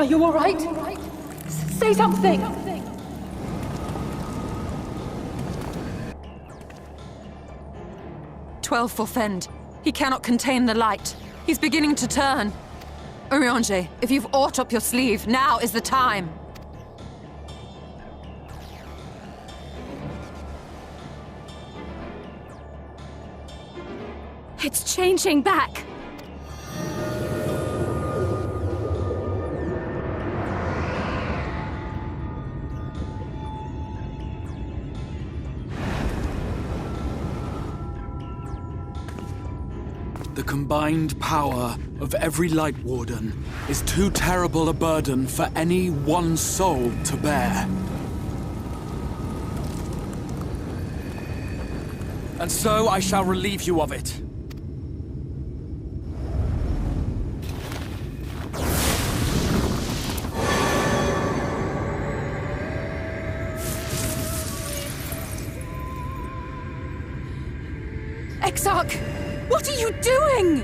you all right? Say something! 12 for Fend. He cannot contain the light. He's beginning to turn. Urianger, if you've aught up your sleeve, now is the time. It's changing back. The combined power of every Light Warden is too terrible a burden for any one soul to bear. And so I shall relieve you of it. Exarch! What are you doing?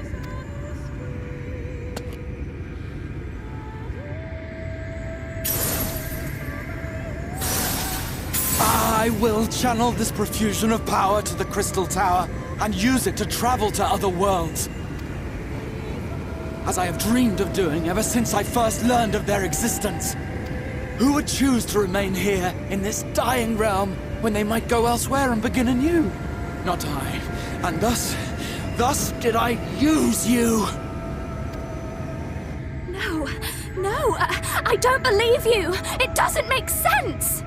I will channel this profusion of power to the Crystal Tower and use it to travel to other worlds. As I have dreamed of doing ever since I first learned of their existence. Who would choose to remain here in this dying realm when they might go elsewhere and begin anew? Not I. And thus did I use you. No, I don't believe you. It doesn't make sense.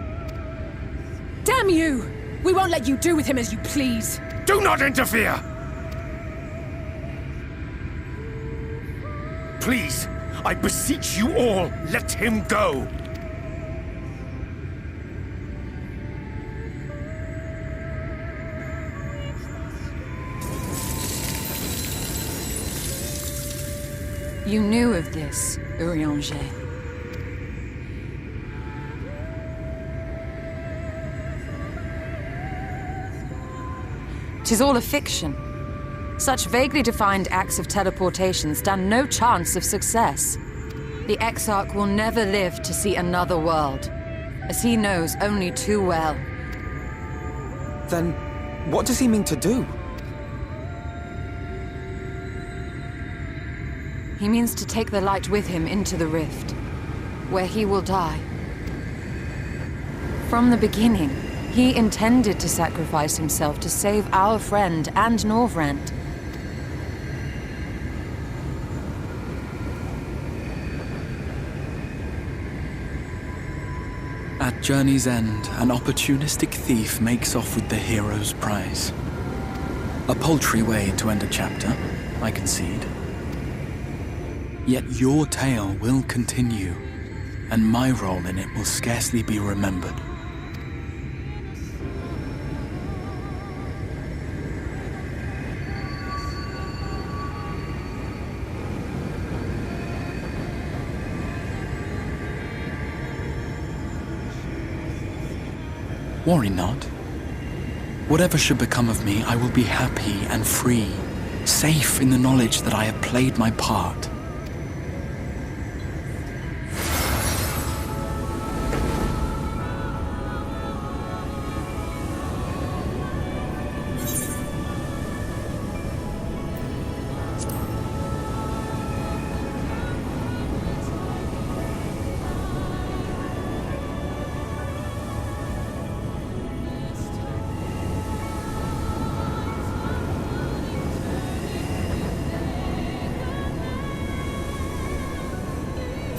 Damn you! We won't let you do with him as you please. Do not interfere! Please, I beseech you all, let him go! You knew of this, Urianger. 'Tis all a fiction. Such vaguely defined acts of teleportation stand no chance of success. The Exarch will never live to see another world, as he knows only too well. Then, what does he mean to do? He means to take the light with him into the rift, where he will die. From the beginning, he intended to sacrifice himself to save our friend and Norvrent. At journey's end, an opportunistic thief makes off with the hero's prize. A paltry way to end a chapter, I concede. Yet your tale will continue, and my role in it will scarcely be remembered. Worry not. Whatever should become of me, I will be happy and free, safe in the knowledge that I have played my part.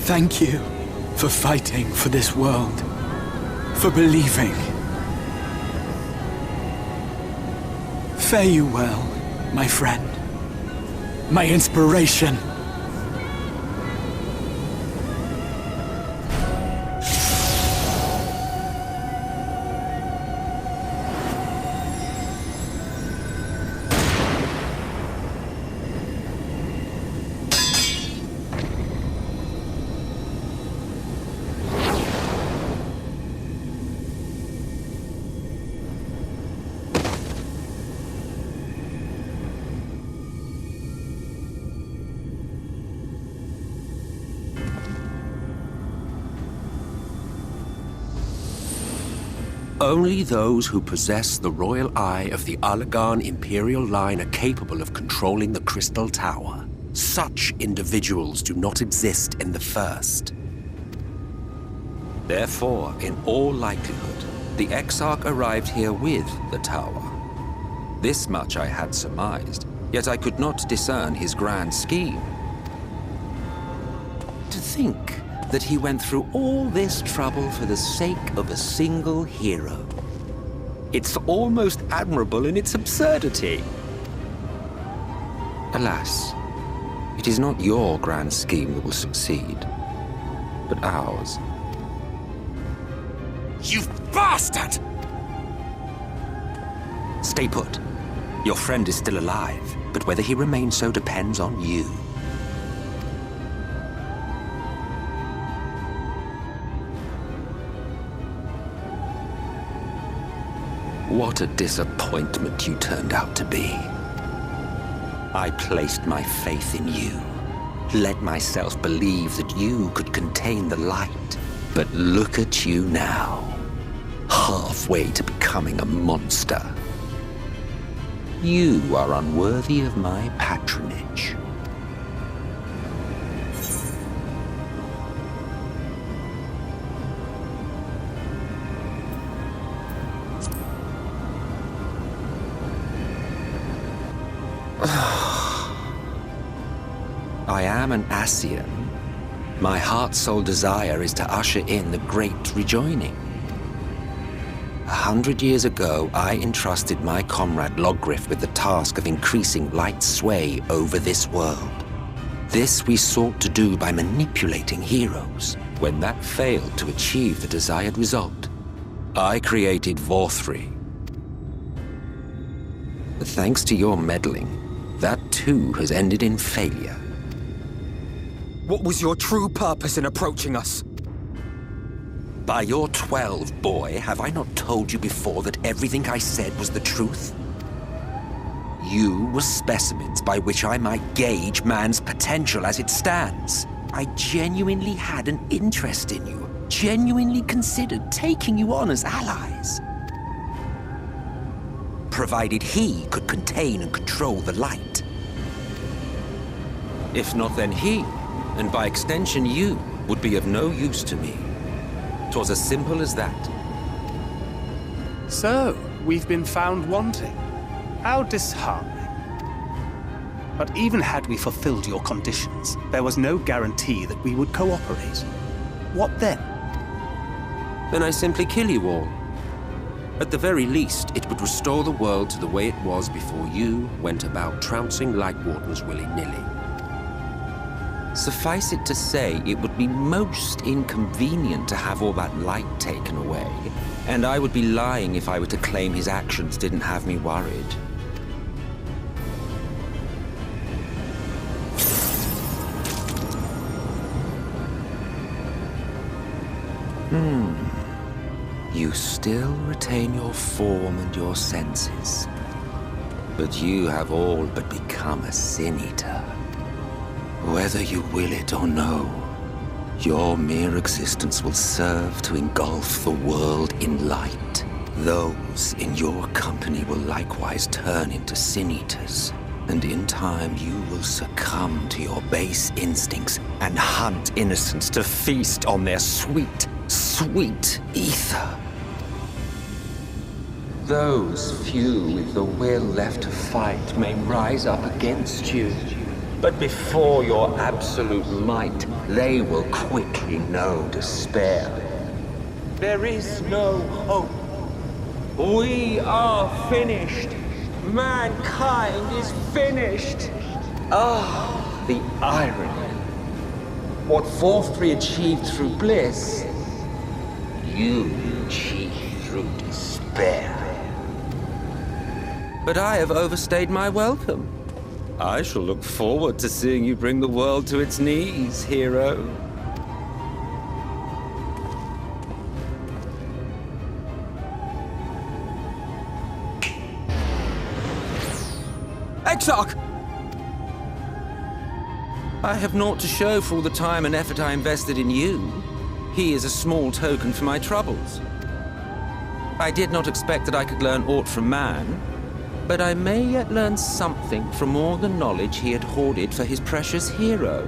Thank you for fighting for this world, for believing. Fare you well, my friend, my inspiration. Only those who possess the royal eye of the Allagan Imperial line are capable of controlling the Crystal Tower. Such individuals do not exist in the First. Therefore, in all likelihood, the Exarch arrived here with the tower. This much I had surmised, yet I could not discern his grand scheme. To think that he went through all this trouble for the sake of a single hero. It's almost admirable in its absurdity. Alas, it is not your grand scheme that will succeed, but ours. You bastard! Stay put. Your friend is still alive, but whether he remains so depends on you. What a disappointment you turned out to be. I placed my faith in you, let myself believe that you could contain the light. But look at you now, halfway to becoming a monster. You are unworthy of my patronage. I am an Ascian. My heart's sole desire is to usher in the Great Rejoining. 100 years ago, I entrusted my comrade Logriff with the task of increasing light's sway over this world. This we sought to do by manipulating heroes. When that failed to achieve the desired result, I created Vorthri. But thanks to your meddling, that too has ended in failure. What was your true purpose in approaching us? By your 12, boy, have I not told you before that everything I said was the truth? You were specimens by which I might gauge man's potential as it stands. I genuinely had an interest in you, genuinely considered taking you on as allies. Provided he could contain and control the light. If not, then he, and by extension you, would be of no use to me. 'Twas as simple as that. So, we've been found wanting. How disheartening. But even had we fulfilled your conditions, there was no guarantee that we would cooperate. What then? Then I simply kill you all. At the very least, it would restore the world to the way it was before you went about trouncing Light Wardens willy-nilly. Suffice it to say, it would be most inconvenient to have all that light taken away, and I would be lying if I were to claim his actions didn't have me worried. You still retain your form and your senses, but you have all but become a Sin-Eater. Whether you will it or no, your mere existence will serve to engulf the world in light. Those in your company will likewise turn into Sin-Eaters, and in time you will succumb to your base instincts and hunt innocents to feast on their sweet, sweet ether. Those few with the will left to fight may rise up against you. But before your absolute might, they will quickly know despair. There is no hope. We are finished. Mankind is finished. Ah, the irony. What Vorthri achieved through bliss, you achieved through despair. But I have overstayed my welcome. I shall look forward to seeing you bring the world to its knees, hero. Exarch! I have naught to show for all the time and effort I invested in you. He is a small token for my troubles. I did not expect that I could learn aught from man, but I may yet learn something from all the knowledge he had hoarded for his precious hero.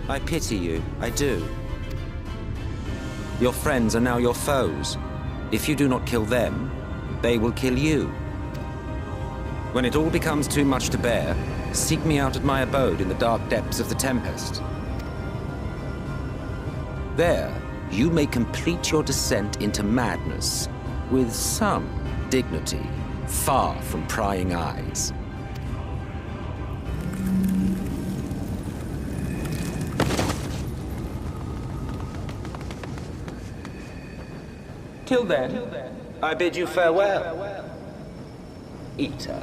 I pity you, I do. Your friends are now your foes. If you do not kill them, they will kill you. When it all becomes too much to bear, seek me out at my abode in the dark depths of the Tempest. There, you may complete your descent into madness with some dignity, far from prying eyes. Till then, I bid you farewell, Eater.